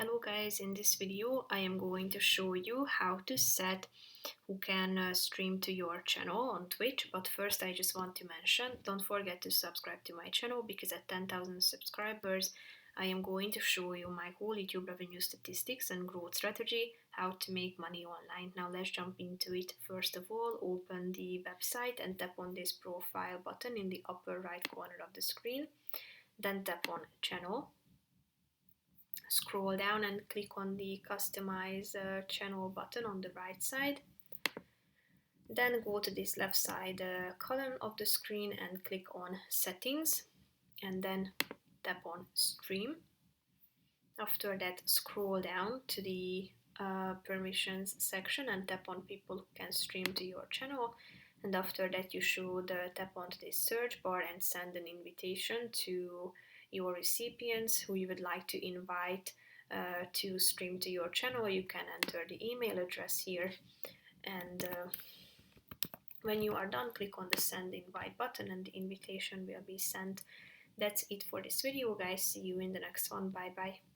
Hello guys, in this video I am going to show you how to set who can stream to your channel on Twitch. But first I just want to mention, don't forget to subscribe to my channel because at 10,000 subscribers I am going to show you my whole YouTube revenue statistics and growth strategy, how to make money online. Now let's jump into it. First of all, open the website and tap on this profile button in the upper right corner of the screen. Then tap on channel. Scroll down and click on the customize channel button on the right side. Then go to this left side column of the screen and click on settings and then tap on stream. After that, scroll down to the permissions section and tap on people who can stream to your channel. And after that, you should tap onto this search bar and send an invitation to your recipients who you would like to invite to stream to your channel. You can enter the email address here, and when you are done, click on the send invite button and the invitation will be sent. That's it for this video, guys. See you in the next one. Bye bye.